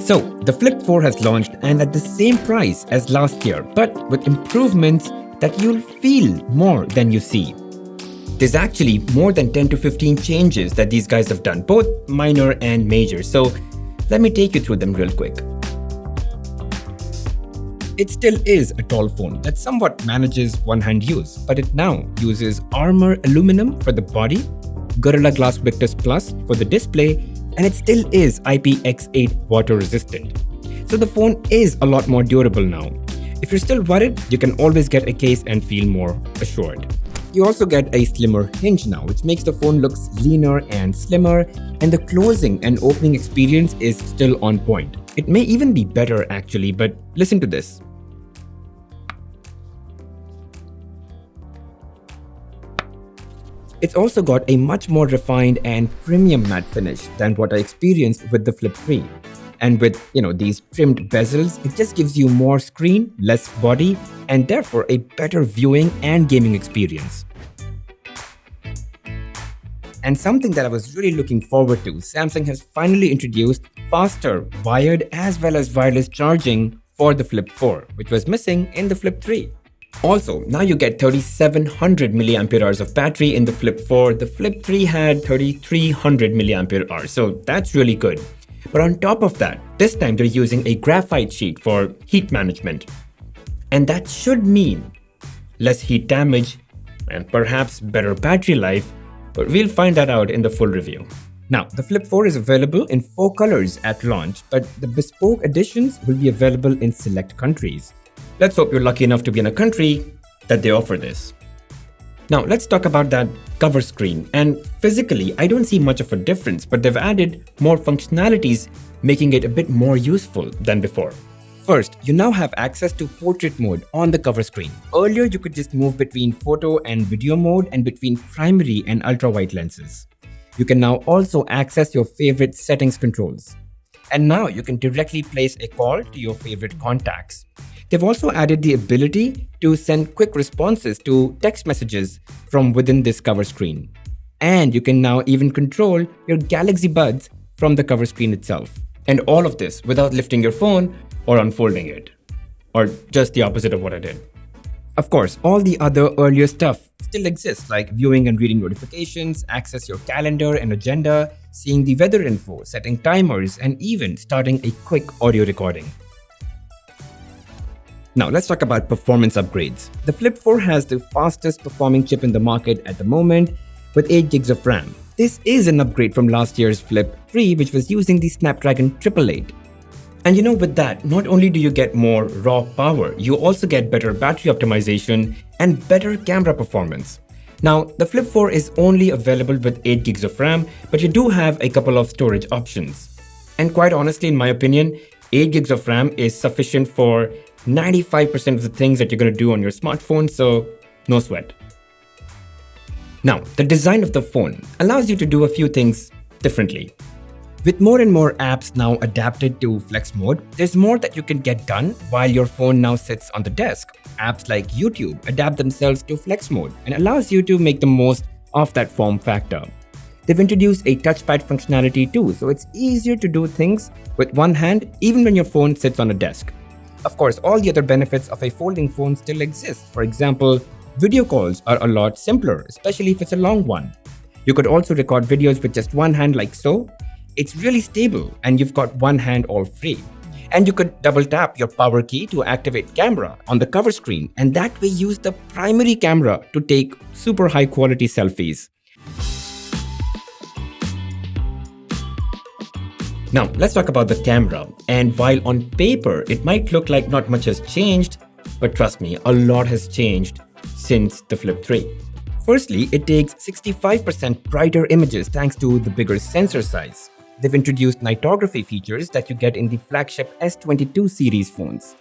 So, the Flip 4 has launched and at the same price as last year, but with improvements that you'll feel more than you see. There's actually more than 10 to 15 changes that these guys have done, both minor and major. So, let me take you through them real quick. It still is a tall phone that somewhat manages one-hand use, but it now uses armor aluminum for the body, Gorilla Glass Victus Plus for the display, and it still is IPX8 water resistant. So the phone is a lot more durable now. If you're still worried, you can always get a case and feel more assured. You also get a slimmer hinge now, which makes the phone look leaner and slimmer, and the closing and opening experience is still on point. It may even be better actually, but listen to this. It's also got a much more refined and premium matte finish than what I experienced with the Flip 3. And with, these trimmed bezels, it just gives you more screen, less body, and therefore a better viewing and gaming experience. And something that I was really looking forward to, Samsung has finally introduced faster wired as well as wireless charging for the Flip 4, which was missing in the Flip 3. Also, now you get 3700 mAh of battery in the Flip 4. The Flip 3 had 3300 mAh, so that's really good. But on top of that, this time they're using a graphite sheet for heat management. And that should mean less heat damage and perhaps better battery life, but we'll find that out in the full review. Now, the Flip 4 is available in 4 colors at launch, but the bespoke editions will be available in select countries. Let's hope you're lucky enough to be in a country that they offer this. Now, let's talk about that cover screen. And physically, I don't see much of a difference, but they've added more functionalities, making it a bit more useful than before. First, you now have access to portrait mode on the cover screen. Earlier, you could just move between photo and video mode and between primary and ultrawide lenses. You can now also access your favorite settings controls. And now you can directly place a call to your favorite contacts. They've also added the ability to send quick responses to text messages from within this cover screen. And you can now even control your Galazy buds from the cover screen itself. And all of this without lifting your phone or unfolding it. Or just the opposite of what I did. Of course, all the other earlier stuff still exists, like viewing and reading notifications, access your calendar and agenda, seeing the weather info, setting timers, and even starting a quick audio recording. Now let's talk about performance upgrades. The Flip 4 has the fastest performing chip in the market at the moment with 8 gigs of RAM. This is an upgrade from last year's Flip 3, which was using the Snapdragon 888. And with that, not only do you get more raw power, you also get better battery optimization and better camera performance. Now, the Flip 4 is only available with 8 gigs of RAM, but you do have a couple of storage options. And quite honestly, in my opinion, 8 gigs of RAM is sufficient for 95% of the things that you're going to do on your smartphone, so no sweat. Now, the design of the phone allows you to do a few things differently. With more and more apps now adapted to flex mode, there's more that you can get done while your phone now sits on the desk. Apps like YouTube adapt themselves to flex mode and allows you to make the most of that form factor. They've introduced a touchpad functionality too, so it's easier to do things with one hand even when your phone sits on a desk. Of course, all the other benefits of a folding phone still exist. For example, video calls are a lot simpler, especially if it's a long one. You could also record videos with just one hand like so. It's really stable and you've got one hand all free. And you could double tap your power key to activate camera on the cover screen and that way use the primary camera to take super high quality selfies. Now, let's talk about the camera. And while on paper, it might look like not much has changed, but trust me, a lot has changed since the Flip 3. Firstly, it takes 65% brighter images thanks to the bigger sensor size. They've introduced nightography features that you get in the flagship S22 series phones.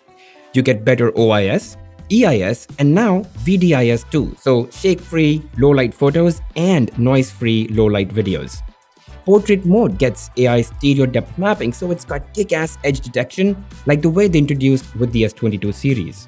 You get better OIS, EIS, and now VDIS too, so shake-free low-light photos and noise-free low-light videos. Portrait mode gets AI stereo depth mapping, so it's got kick-ass edge detection like the way they introduced with the S22 series.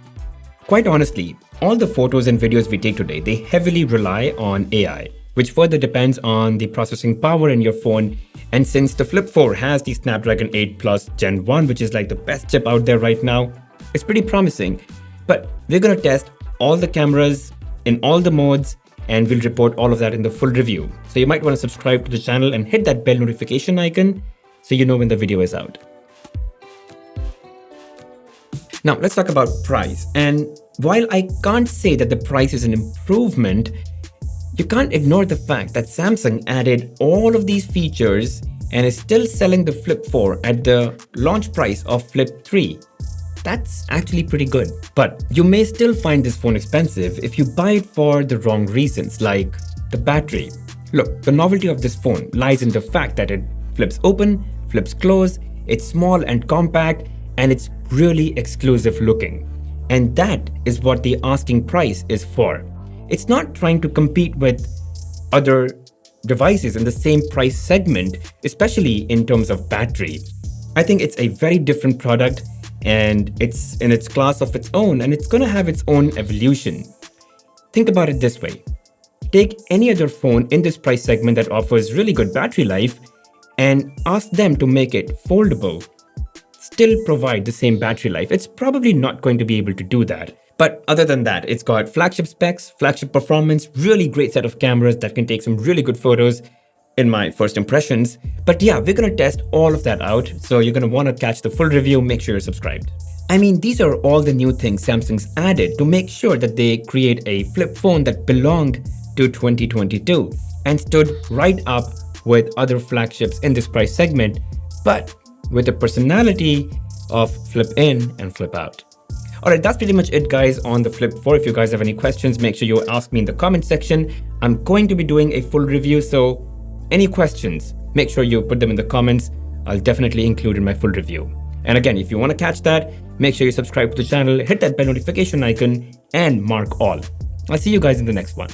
Quite honestly, all the photos and videos we take today, they heavily rely on AI. which further depends on the processing power in your phone. And since the Flip 4 has the Snapdragon 8 Plus Gen 1, which is like the best chip out there right now, it's pretty promising. But we're gonna test all the cameras in all the modes, and we'll report all of that in the full review. So you might want to subscribe to the channel and hit that bell notification icon so you know when the video is out. Now let's talk about price. And while I can't say that the price is an improvement, you can't ignore the fact that Samsung added all of these features and is still selling the Flip 4 at the launch price of Flip 3. That's actually pretty good. But you may still find this phone expensive if you buy it for the wrong reasons, like the battery. Look, the novelty of this phone lies in the fact that it flips open, flips close, it's small and compact, and it's really exclusive looking. And that is what the asking price is for. It's not trying to compete with other devices in the same price segment, especially in terms of battery. I think it's a very different product, and it's in its class of its own, and it's gonna have its own evolution. Think about it this way. Take any other phone in this price segment that offers really good battery life and ask them to make it foldable, still provide the same battery life. It's probably not going to be able to do that. But other than that, it's got flagship specs, flagship performance, really great set of cameras that can take some really good photos in my first impressions. But yeah, we're gonna test all of that out, so you're gonna wanna catch the full review. Make sure you're subscribed. I mean, these are all the new things Samsung's added to make sure that they create a flip phone that belonged to 2022 and stood right up with other flagships in this price segment, but with the personality of flip in and flip out. Alright, that's pretty much it guys on the Flip 4. If you guys have any questions, make sure you ask me in the comment section. I'm going to be doing a full review, so any questions, make sure you put them in the comments. I'll definitely include in my full review. And again, if you want to catch that, make sure you subscribe to the channel, hit that bell notification icon, and mark all. I'll see you guys in the next one.